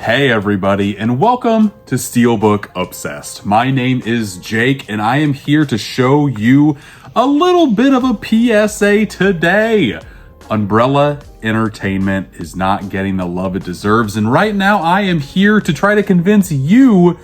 Hey everybody, and welcome to Steelbook Obsessed. My name is Jake, and I am here to show you a little bit of a PSA today. Umbrella Entertainment is not getting the love it deserves, and right now I am here to try to convince you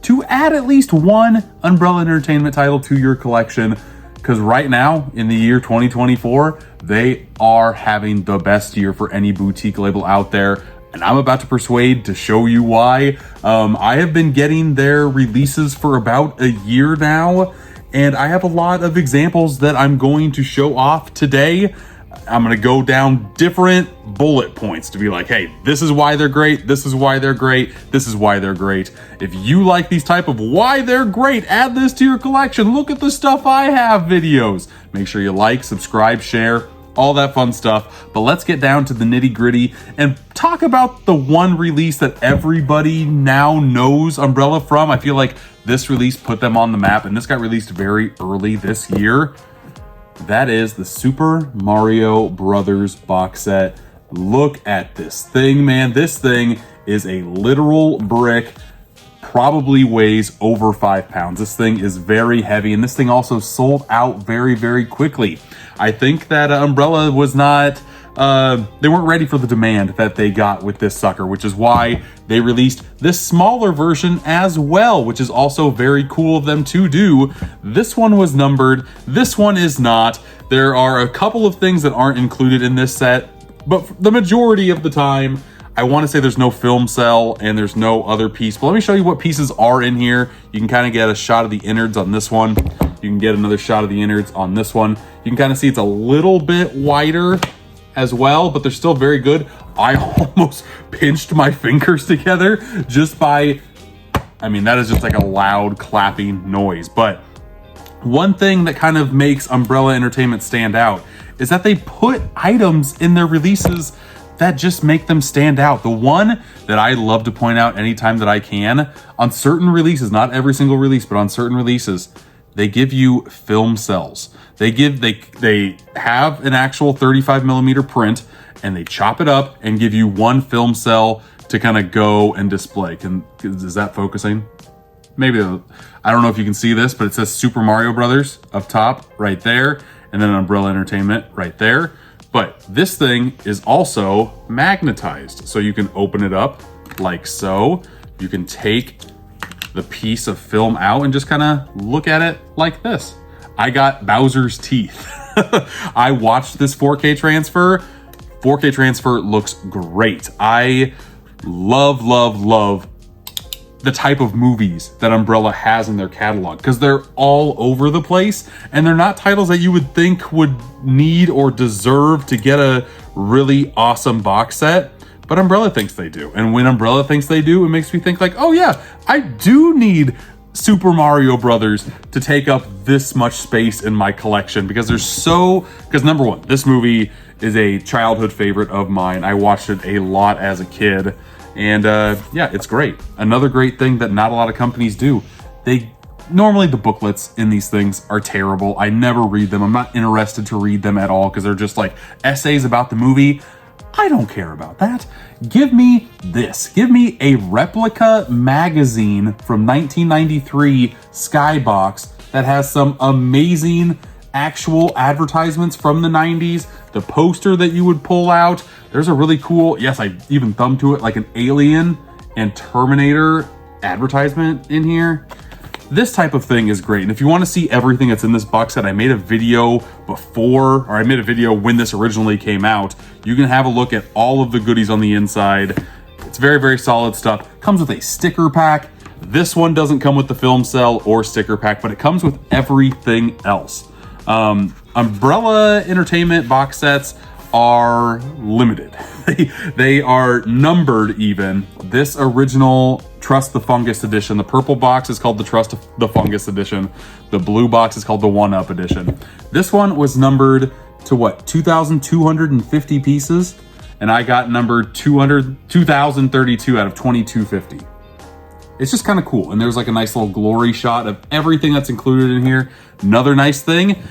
to add at least one Umbrella Entertainment title to your collection, because right now, in the year 2024, they are having the best year for any boutique label out there. And I'm about to persuade to show you why. I have been getting their releases for about a year now, and I have a lot of examples that I'm going to show off today. I'm going to go down different bullet points to be like, hey, this is why they're great, this is why they're great, this is why they're great. If you like these type of why they're great, add this to your collection. Look at the stuff I have videos. Make sure you like, subscribe, share, all that fun stuff. But let's get down to the nitty gritty and talk about the one release that everybody now knows Umbrella from. I feel like this release put them on the map, and this got released very early this year. That is the Super Mario Brothers box set. Look at this thing, man. This thing is a literal brick. Probably weighs over 5 pounds. This thing is very heavy, and this thing also sold out very, very quickly. I think that Umbrella was not, they weren't ready for the demand that they got with this sucker, which is why they released this smaller version as well, which is also very cool of them to do. This one was numbered, this one is not. There are a couple of things that aren't included in this set, but the majority of the time, I want to say there's no film cell and there's no other piece, but let me show you what pieces are in here. You can kind of get a shot of the innards on this one. You can get another shot of the innards on this one. You can kind of see it's a little bit wider as well, but they're still very good. I almost pinched my fingers together just by, I mean, that is just like a loud clapping noise. But one thing that kind of makes Umbrella Entertainment stand out is that they put items in their releases that just make them stand out. The one that I love to point out anytime that I can, on certain releases, not every single release, but on certain releases, they give you film cells. They have an actual 35mm print, and they chop it up and give you one film cell to kind of go and display. Is that focusing? Maybe, I don't know if you can see this, but it says Super Mario Brothers up top right there, and then Umbrella Entertainment right there. But this thing is also magnetized, so you can open it up like so. You can take the piece of film out and just kind of look at it like this. I got Bowser's teeth. I watched this 4K transfer. 4K transfer looks great. I love the type of movies that Umbrella has in their catalog, because they're all over the place, and they're not titles that you would think would need or deserve to get a really awesome box set, but Umbrella thinks they do. And when Umbrella thinks they do, it makes me think like, oh yeah, I do need Super Mario Brothers to take up this much space in my collection, because because number one, this movie is a childhood favorite of mine. I watched it a lot as a kid. And yeah, it's great. Another great thing that not a lot of companies do. Normally the booklets in these things are terrible. I never read them. I'm not interested to read them at all, because they're just like essays about the movie. I don't care about that. Give me this. Give me a replica magazine from 1993 Skybox that has some amazing actual advertisements from the 90s. The poster that you would pull out. There's a really cool, yes, I even thumbed to it, like an Alien and Terminator advertisement in here. This type of thing is great. And if you want to see everything that's in this box set, I made a video when this originally came out. You can have a look at all of the goodies on the inside. It's very, very solid stuff. Comes with a sticker pack. This one doesn't come with the film cell or sticker pack, but it comes with everything else. Umbrella Entertainment box sets are limited. They are numbered even. This original Trust the Fungus edition, the purple box is called the Trust the Fungus edition. The blue box is called the 1-Up edition. This one was numbered to what, 2,250 pieces? And I got numbered 2,032 out of 2,250. It's just kind of cool. And there's like a nice little glory shot of everything that's included in here. Another nice thing,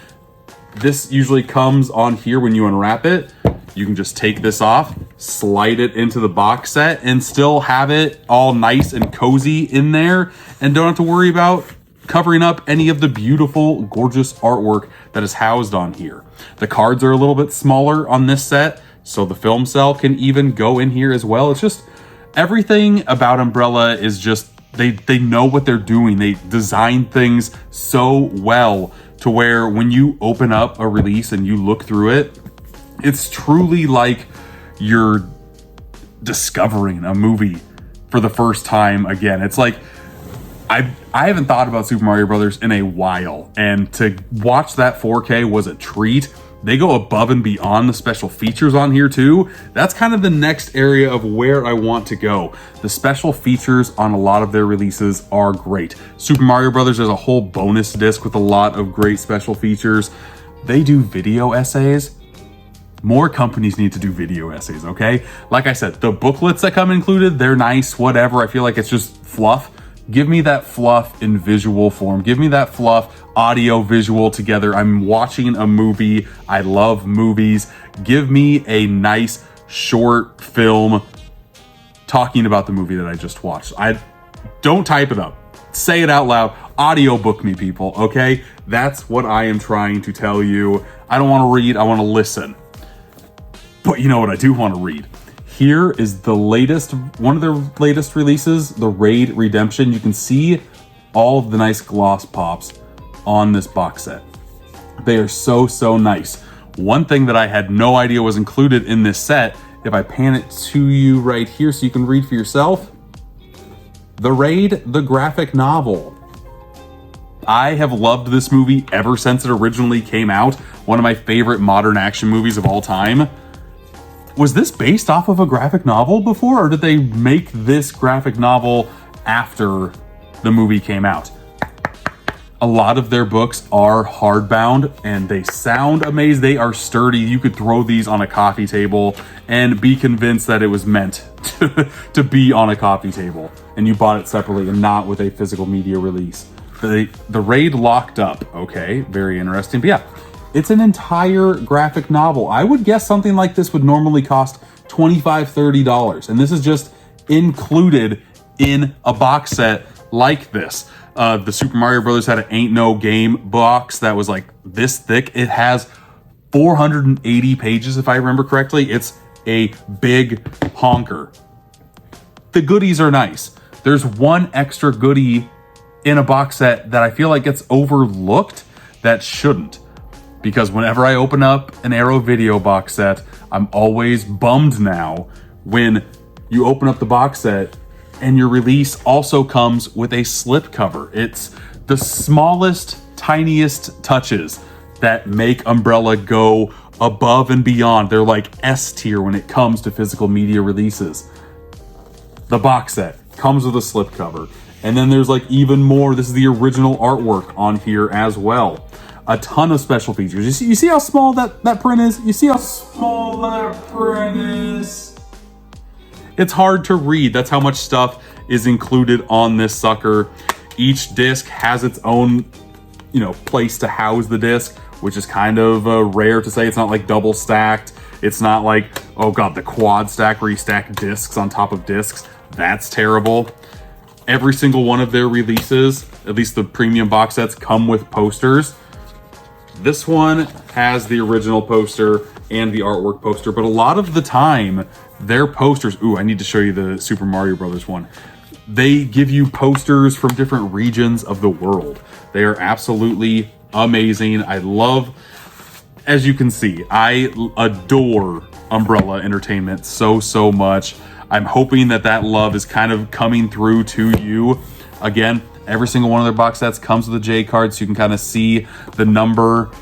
this usually comes on here when you unwrap it. You can just take this off slide it into the box set and still have it all nice and cozy in there, and don't have to worry about covering up any of the beautiful, gorgeous artwork that is housed on here. The cards are a little bit smaller on this set, so the film cell can even go in here as well. It's just, everything about Umbrella is just, they know what they're doing. They design things so well to where when you open up a release and you look through it, it's truly like you're discovering a movie for the first time again. It's like, I haven't thought about Super Mario Brothers in a while, and to watch that 4K was a treat. They go above and beyond the special features on here too. That's kind of the next area of where I want to go. The special features on a lot of their releases are great. Super Mario Brothers has a whole bonus disc with a lot of great special features. They do video essays. More companies need to do video essays, okay? Like I said, the booklets that come included, they're nice, whatever. I feel like it's just fluff. Give me that fluff in visual form. Give me that fluff, audio, visual together. I'm watching a movie. I love movies. Give me a nice short film talking about the movie that I just watched. I don't type it up. Say it out loud. Audiobook me, people, okay? That's what I am trying to tell you. I don't want to read. I want to listen. But you know what I do want to read? Here is the latest, one of their latest releases, the Raid Redemption. You can see all of the nice gloss pops on this box set. They are so, so nice. One thing that I had no idea was included in this set, if I pan it to you right here so you can read for yourself, The Raid, the graphic novel. I have loved this movie ever since it originally came out. One of my favorite modern action movies of all time. Was this based off of a graphic novel before, or did they make this graphic novel after the movie came out? A lot of their books are hardbound and they sound amazing. They are sturdy. You could throw these on a coffee table and be convinced that it was meant to be on a coffee table, and you bought it separately and not with a physical media release. The Raid Locked Up, okay, very interesting. But yeah, it's an entire graphic novel. I would guess something like this would normally cost $25, $30. And this is just included in a box set like this. The Super Mario Brothers had an Ain't No Game box that was like this thick. It has 480 pages, if I remember correctly. It's a big honker. The goodies are nice. There's one extra goodie in a box set that I feel like gets overlooked that shouldn't. Because whenever I open up an Arrow Video box set, I'm always bummed now when you open up the box set and your release also comes with a slip cover. It's the smallest, tiniest touches that make Umbrella go above and beyond. They're like S tier when it comes to physical media releases. The box set comes with a slip cover. And then there's like even more. This is the original artwork on here as well. A ton of special features. You see how small that print is? You see how small that print is? It's hard to read. That's how much stuff is included on this sucker. Each disc has its own, place to house the disc, which is kind of rare to say. It's not like double stacked. It's not like, oh god, the quad stack where you stack discs on top of discs. That's terrible. Every single one of their releases, at least the premium box sets, come with posters. This one has the original poster and the artwork poster, but a lot of the time, their posters... Ooh, I need to show you the Super Mario Brothers one. They give you posters from different regions of the world. They are absolutely amazing. I love... As you can see, I adore Umbrella Entertainment so, so much. I'm hoping that love is kind of coming through to you. Again, every single one of their box sets comes with a J card, so you can kind of see the number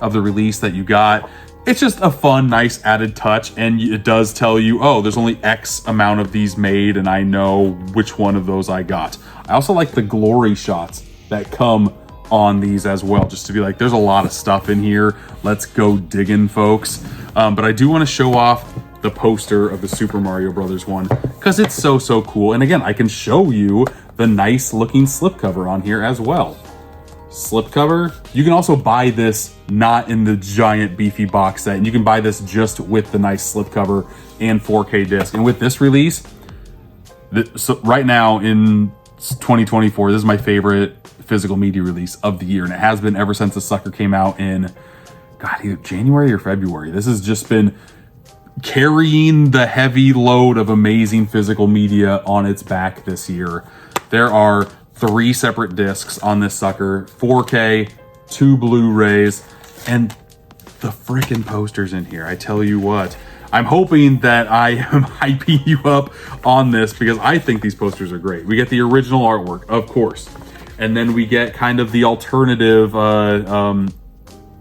of the release that you got. It's just a fun, nice added touch, and it does tell you, oh, there's only X amount of these made, and I know which one of those I got. I also like the glory shots that come on these as well, just to be like, there's a lot of stuff in here. Let's go digging, folks. But I do want to show off the poster of the Super Mario Brothers one because it's so, so cool. And again, I can show you the nice looking slipcover on here as well. slipcover. You can also buy this not in the giant beefy box set, and you can buy this just with the nice slipcover and 4K disc. And with this release, so right now in 2024, this is my favorite physical media release of the year, and it has been ever since the sucker came out in, God, either January or February. This has just been carrying the heavy load of amazing physical media on its back this year. There are 3 separate discs on this sucker, 4K, 2 Blu-rays, and the freaking posters in here. I tell you what, I'm hoping that I am hyping you up on this because I think these posters are great. We get the original artwork, of course, and then we get kind of the alternative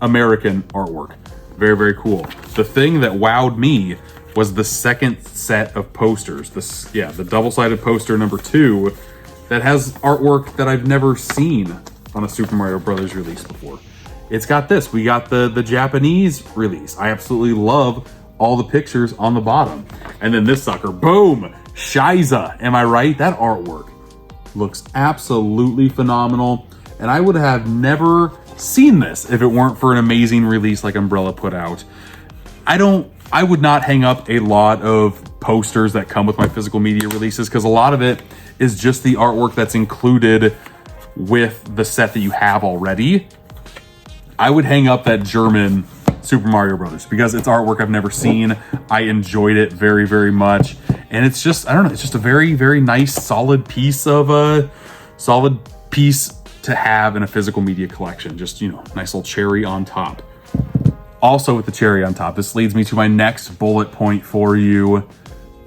American artwork. Very, very cool. The thing that wowed me was the second set of posters. The double-sided poster number 2 that has artwork that I've never seen on a Super Mario Brothers release before. It's got this. We got the Japanese release. I absolutely love all the pictures on the bottom. And then this sucker, boom, Shiza. Am I right? That artwork looks absolutely phenomenal. And I would have never seen this if it weren't for an amazing release like Umbrella put out. I would not hang up a lot of posters that come with my physical media releases because a lot of it is just the artwork that's included with the set that you have already. I would hang up that German Super Mario Brothers because it's artwork I've never seen. I enjoyed it very, very much. And it's just, I don't know, it's just a very, very nice, solid piece to have in a physical media collection. Just, you know, nice little cherry on top. Also with the cherry on top, this leads me to my next bullet point for you.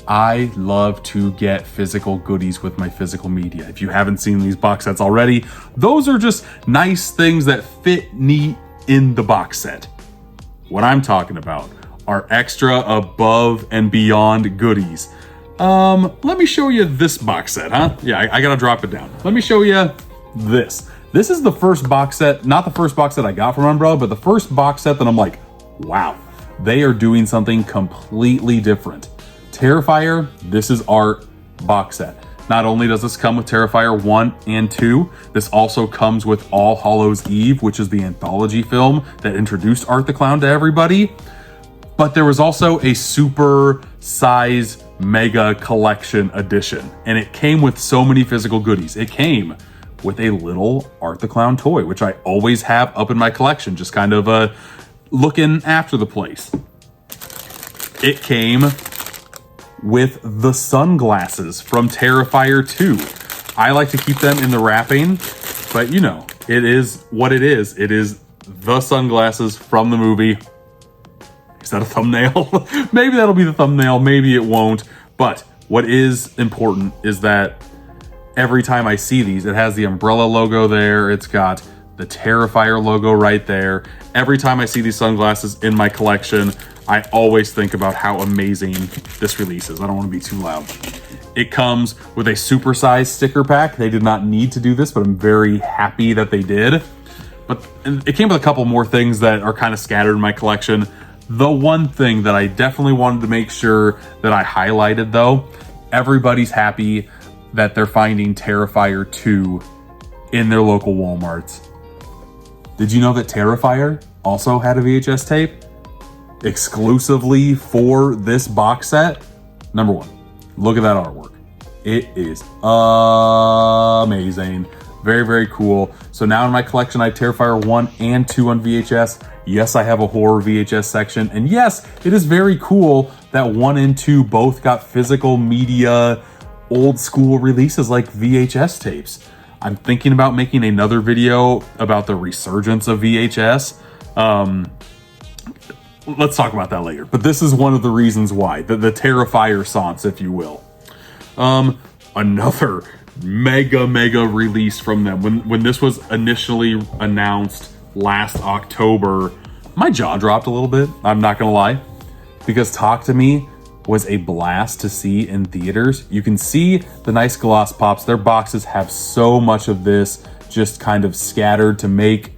I love to get physical goodies with my physical media. If you haven't seen these box sets already, those are just nice things that fit neat in the box set. What I'm talking about are extra above and beyond goodies. Let me show you this box set, huh? Yeah, I gotta drop it down. Let me show you this. This is the first box set, not the first box set I got from Umbrella, but the first box set that I'm like, wow, they are doing something completely different. Terrifier, this is art box set. Not only does this come with Terrifier 1 and 2, this also comes with All Hallows Eve, which is the anthology film that introduced Art the Clown to everybody. But there was also a super size mega collection edition, and it came with so many physical goodies. It came with a little Art the Clown toy, which I always have up in my collection, just kind of looking after the place. It came with the sunglasses from Terrifier 2. I like to keep them in the wrapping, but you know, it is what it is. It is the sunglasses from the movie. Is that a thumbnail? Maybe that'll be the thumbnail, maybe it won't. But what is important is that every time I see these, it has the Umbrella logo there. It's got the Terrifier logo right there. Every time I see these sunglasses in my collection, I always think about how amazing this release is. I don't want to be too loud. It comes with a supersized sticker pack. They did not need to do this, but I'm very happy that they did. But it came with a couple more things that are kind of scattered in my collection. The one thing that I definitely wanted to make sure that I highlighted though, everybody's happy that they're finding Terrifier 2 in their local Walmarts. Did you know that Terrifier also had a VHS tape exclusively for this box set? Number one, look at that artwork. It is amazing. Very, very cool. So now in my collection, I have Terrifier 1 and 2 on VHS. Yes, I have a horror VHS section. And yes, it is very cool that 1 and 2 both got physical media old school releases like VHS tapes. I'm thinking about making another video about the resurgence of VHS. Let's talk about that later. But this is one of the reasons why, the Terrifier science, if you will. Another mega release from them. When this was initially announced last October, my jaw dropped a little bit, I'm not gonna lie, because Talk to Me was a blast to see in theaters. You can see the nice gloss pops. Their boxes have so much of this just kind of scattered to make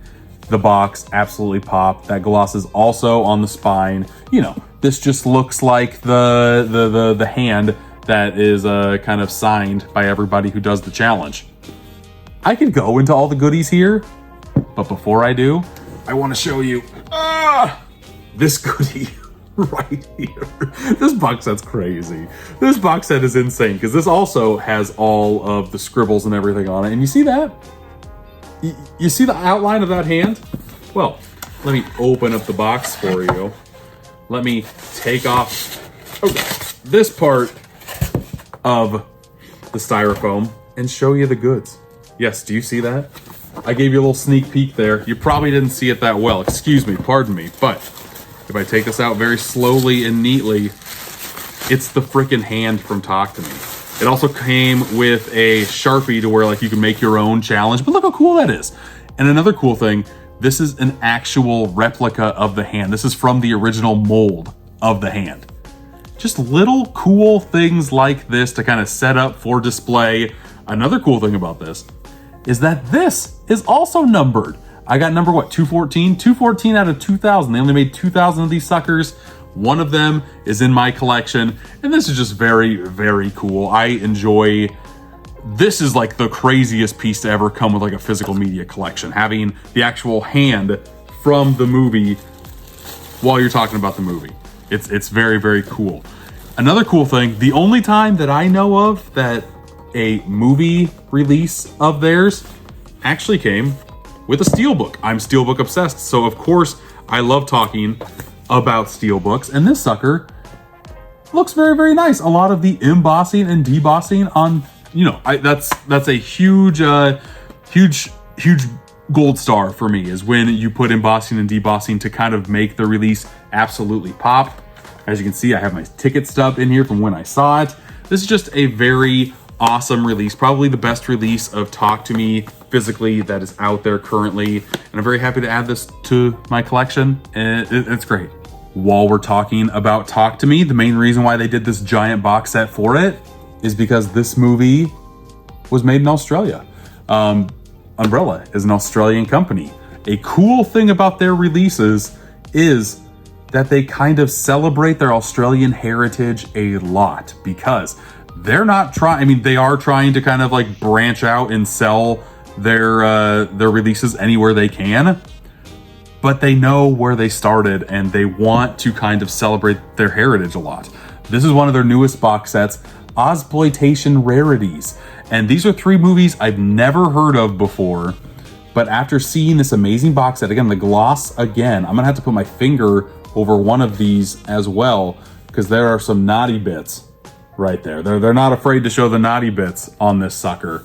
the box absolutely pop. That gloss is also on the spine. You know, this just looks like the hand that is kind of signed by everybody who does the challenge. I could go into all the goodies here, But before I do, I want to show you this goodie right here. This box set's crazy. This box set is insane because this also has all of the scribbles and everything on it. And you see that? You see the outline of that hand? Well, let me open up the box for you. Let me take off this part of the styrofoam and show you the goods. Yes, do you see that? I gave you a little sneak peek there. You probably didn't see it that well. Excuse me, pardon me. But if I take this out very slowly and neatly, it's the freaking hand from Talk to Me. It also came with a Sharpie to where like you can make your own challenge, but look how cool that is. And another cool thing, this is an actual replica of the hand. This is from the original mold of the hand. Just little cool things like this to kind of set up for display. Another cool thing about this is that this is also numbered. I got number what, 214? 214 out of 2,000. They only made 2,000 of these suckers. One of them is in my collection, and this is just very, very cool. I enjoy, this is like the craziest piece to ever come with like a physical media collection, having the actual hand from the movie while you're talking about the movie. It's very, very cool. Another cool thing, the only time that I know of that a movie release of theirs actually came with a steelbook. I'm steelbook obsessed, so of course I love talking about steelbooks, and this sucker looks very, very nice. A lot of the embossing and debossing on, you know, that's a huge gold star for me, is when you put embossing and debossing to kind of make the release absolutely pop. As you can see, I have my ticket stub in here from when I saw it. This is just a very awesome release, probably the best release of Talk to Me physically that is out there currently, and I'm very happy to add this to my collection, and it's great. While we're talking about Talk to Me, the main reason why they did this giant box set for it is because this movie was made in Australia. Umbrella is an Australian company. A cool thing about their releases is that they kind of celebrate their Australian heritage a lot, because they're not trying, I mean, they are trying to kind of like branch out and sell their releases anywhere they can, but they know where they started and they want to kind of celebrate their heritage a lot. This is one of their newest box sets, Ozploitation Rarities. And these are 3 movies I've never heard of before, but after seeing this amazing box set, again, the gloss again, I'm gonna have to put my finger over one of these as well, because there are some naughty bits right there. They're not afraid to show the naughty bits on this sucker.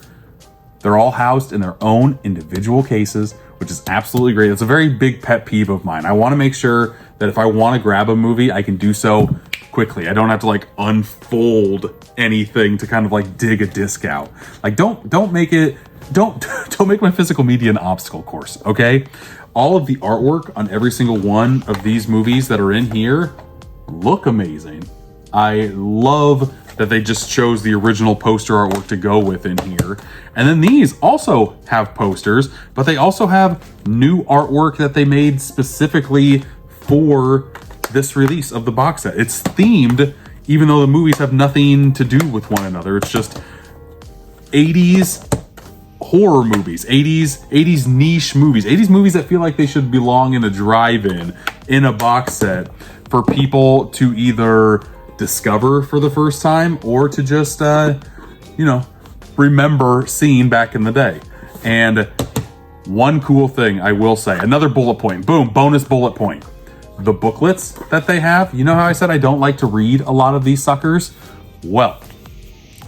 They're all housed in their own individual cases, which is absolutely great. It's a very big pet peeve of mine. I want to make sure that if I want to grab a movie, I can do so quickly. I don't have to like unfold anything to kind of like dig a disc out. Like don't make my physical media an obstacle course, okay? All of the artwork on every single one of these movies that are in here look amazing. I love that they just chose the original poster artwork to go with in here. And then these also have posters, but they also have new artwork that they made specifically for this release of the box set. It's themed, even though the movies have nothing to do with one another. It's just 80s horror movies, 80s niche movies, 80s movies that feel like they should belong in a drive-in, in a box set, for people to either discover for the first time or to just, you know, remember seeing back in the day. And one cool thing I will say, another bullet point, boom, bonus bullet point. The booklets that they have, you know how I said I don't like to read a lot of these suckers? Well,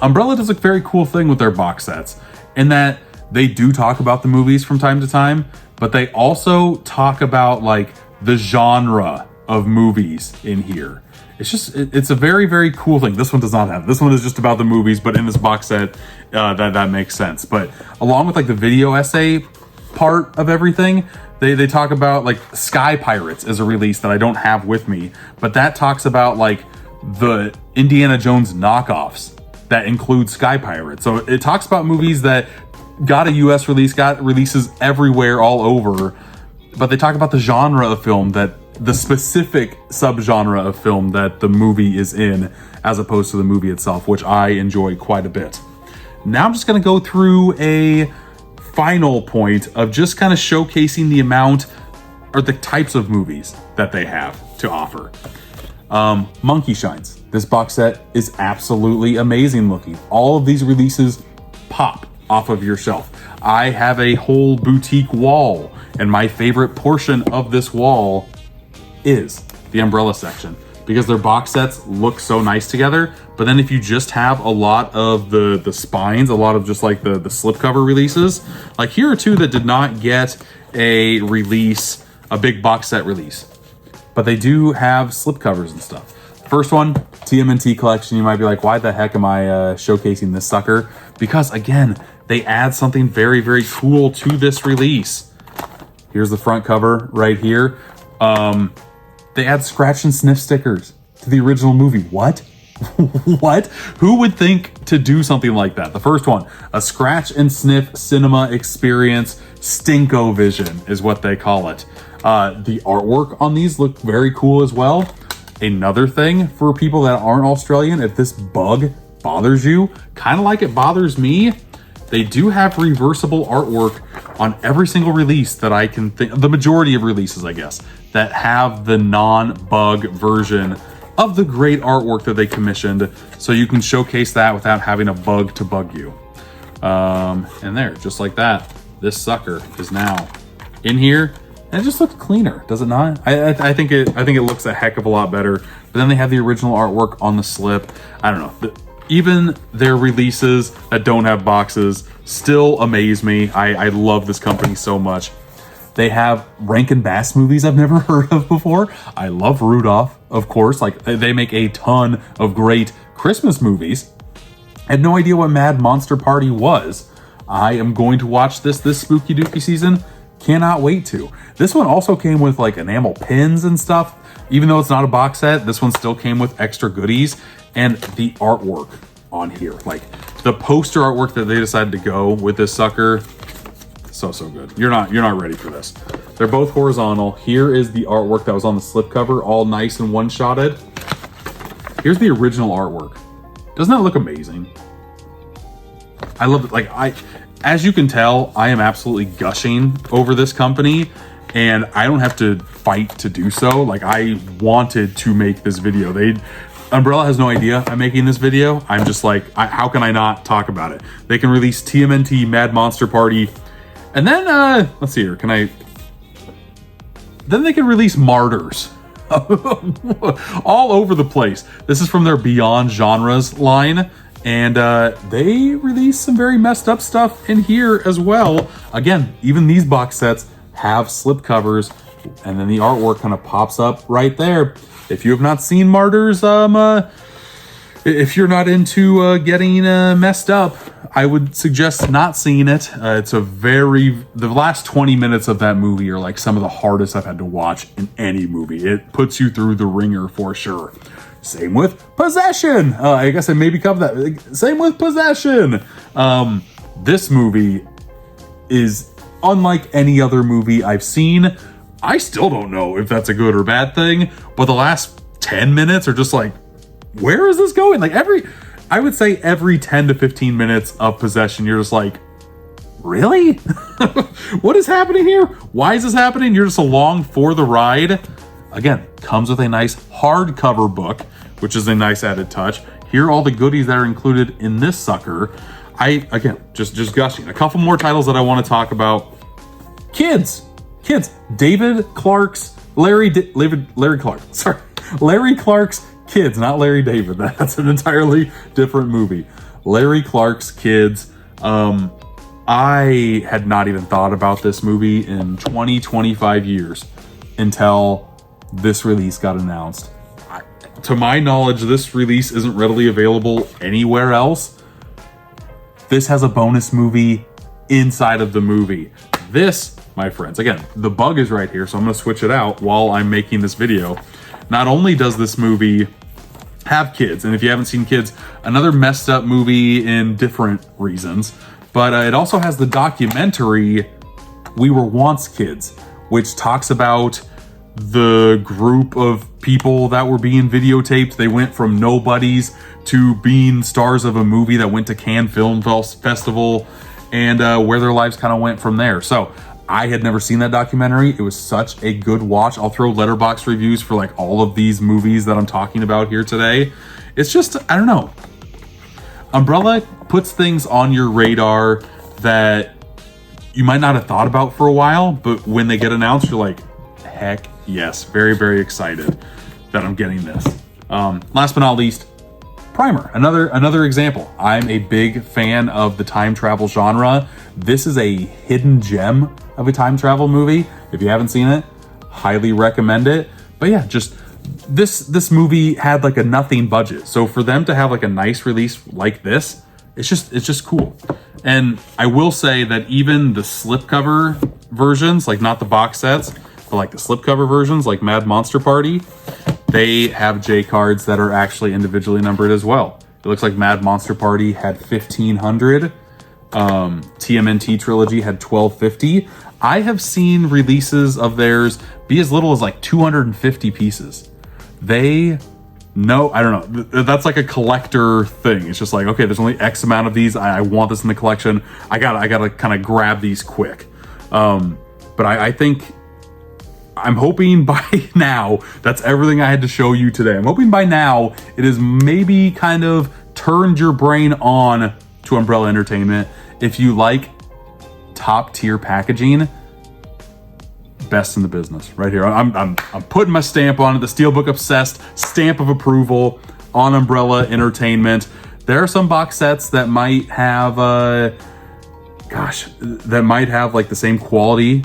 Umbrella does a very cool thing with their box sets, in that they do talk about the movies from time to time, but they also talk about like the genre of movies in here. It's just, it's a very, very cool thing. This one does not have. This one is just about the movies, but in this box set, that makes sense. But along with like the video essay part of everything, they talk about like Sky Pirates is a release that I don't have with me, but that talks about like the Indiana Jones knockoffs that include Sky Pirates. So it talks about movies that got a US release, got releases everywhere all over, but they talk about the genre of film, that the specific subgenre of film that the movie is in, as opposed to the movie itself, which I enjoy quite a bit. Now I'm just gonna go through a final point of just kind of showcasing the amount or the types of movies that they have to offer. Monkey Shines. This box set is absolutely amazing looking. All of these releases pop off of your shelf. I have a whole boutique wall, and my favorite portion of this wall is the umbrella section, because their box sets look so nice together. But then if you just have a lot of the spines, a lot of just like the slipcover releases, like here are two that did not get a release, a big box set release, but they do have slipcovers and stuff. First one, TMNT collection. You might be like, why the heck am I showcasing this sucker? Because again, they add something very, very cool to this release. Here's the front cover right here. They add scratch and sniff stickers to the original movie. What? What? Who would think to do something like that? The first one, a scratch and sniff cinema experience, Stinko Vision is what they call it. The artwork on these look very cool as well. Another thing for people that aren't Australian, if this bug bothers you, kind of like it bothers me, they do have reversible artwork on every single release that I can think, the majority of releases, I guess, that have the non-bug version of the great artwork that they commissioned, so you can showcase that without having a bug to bug you. And there, just like that, this sucker is now in here, and it just looks cleaner, does it not? I think it looks a heck of a lot better. But then they have the original artwork on the slip. I don't know. Even their releases that don't have boxes still amaze me. I love this company so much. They have Rankin Bass movies I've never heard of before. I love Rudolph, of course. Like, they make a ton of great Christmas movies. I had no idea what Mad Monster Party was. I am going to watch this spooky dooky season. Cannot wait to. This one also came with like enamel pins and stuff. Even though it's not a box set, this one still came with extra goodies. And the artwork on here, like the poster artwork that they decided to go with this sucker, so good. You're not ready for this. They're both horizontal. Here is the artwork that was on the slipcover, all nice and one-shotted. Here's the original artwork. Doesn't that look amazing? I love it. Like, as you can tell, I am absolutely gushing over this company, and I don't have to fight to do so. Like, I wanted to make this video. Umbrella has no idea I'm making this video. I'm just like, how can I not talk about it? They can release TMNT, Mad Monster Party, and then, let's see here, then they can release Martyrs. All over the place. This is from their Beyond Genres line, and they release some very messed up stuff in here as well. Again, even these box sets have slipcovers, and then the artwork kind of pops up right there. If you have not seen Martyrs, if you're not into getting messed up, I would suggest not seeing it. The last 20 minutes of that movie are like some of the hardest I've had to watch in any movie. It puts you through the ringer for sure. Same with Possession. I guess I maybe covered that. Same with Possession. This movie is unlike any other movie I've seen. I still don't know if that's a good or bad thing, but the last 10 minutes are just like, where is this going? Like I would say every 10 to 15 minutes of Possession, you're just like, really? What is happening here? Why is this happening? You're just along for the ride. Again, comes with a nice hardcover book, which is a nice added touch. Here are all the goodies that are included in this sucker. Again, just gushing. A couple more titles that I want to talk about. Kids. David Clark's Larry Clark's Kids, not Larry David. That's an entirely different movie. Larry Clark's Kids. I had not even thought about this movie in 25 years until this release got announced. To my knowledge, this release isn't readily available anywhere else. This has a bonus movie inside of the movie. This, my friends, again, the bug is right here, so I'm going to switch it out while I'm making this video. Not only does this movie have kids, and if you haven't seen Kids, another messed up movie in different reasons, but it also has the documentary We Were Once Kids, which talks about the group of people that were being videotaped. They went from nobodies to being stars of a movie that went to Cannes Film Festival. and where their lives kind of went from there. So I had never seen that documentary. It was such a good watch. I'll throw letterbox reviews for like all of these movies that I'm talking about here today. It's just, I don't know. Umbrella puts things on your radar that you might not have thought about for a while, but when they get announced, you're like, heck yes. Very, very excited that I'm getting this. Last but not least, Primer, another example. I'm a big fan of the time travel genre. This is a hidden gem of a time travel movie. If you haven't seen it, highly recommend it. But yeah, just this movie had like a nothing budget. So for them to have like a nice release like this, it's just cool. And I will say that even the slipcover versions, like not the box sets, but like the slipcover versions, like Mad Monster Party, they have J cards that are actually individually numbered as well. It looks like Mad Monster Party had 1,500. TMNT Trilogy had 1,250. I have seen releases of theirs be as little as like 250 pieces. I don't know. That's like a collector thing. It's just like, okay, there's only X amount of these. I want this in the collection. I gotta kind of grab these quick. But I think, I'm hoping by now, that's everything I had to show you today. I'm hoping by now it has maybe kind of turned your brain on to Umbrella Entertainment. If you like top tier packaging, best in the business right here. I'm putting my stamp on it, the Steelbook Obsessed stamp of approval on Umbrella Entertainment. There are some box sets that might have, like the same quality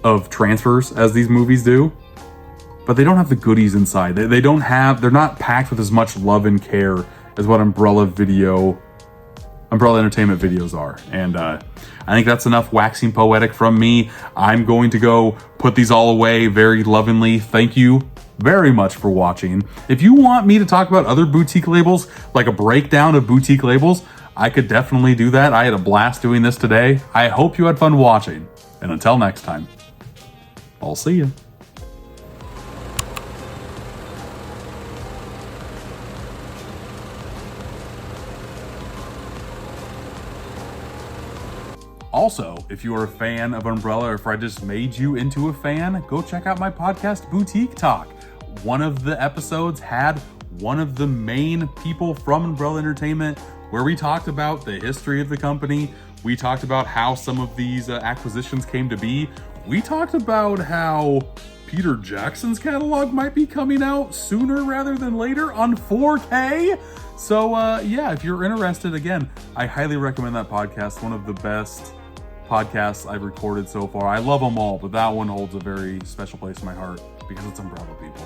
of transfers as these movies do, but they don't have the goodies inside. They're not packed with as much love and care as what Umbrella Entertainment videos are. And I think that's enough waxing poetic from me. I'm going to go put these all away very lovingly. Thank you very much for watching. If you want me to talk about other boutique labels, like a breakdown of boutique labels, I could definitely do that. I had a blast doing this today. I hope you had fun watching. And until next time, I'll see you. Also, if you are a fan of Umbrella, or if I just made you into a fan, go check out my podcast, Boutique Talk. One of the episodes had one of the main people from Umbrella Entertainment, where we talked about the history of the company. We talked about how some of these acquisitions came to be. We talked about how Peter Jackson's catalog might be coming out sooner rather than later on 4K. So yeah, if you're interested, again, I highly recommend that podcast. One of the best podcasts I've recorded so far. I love them all, but that one holds a very special place in my heart because it's Umbrella, people.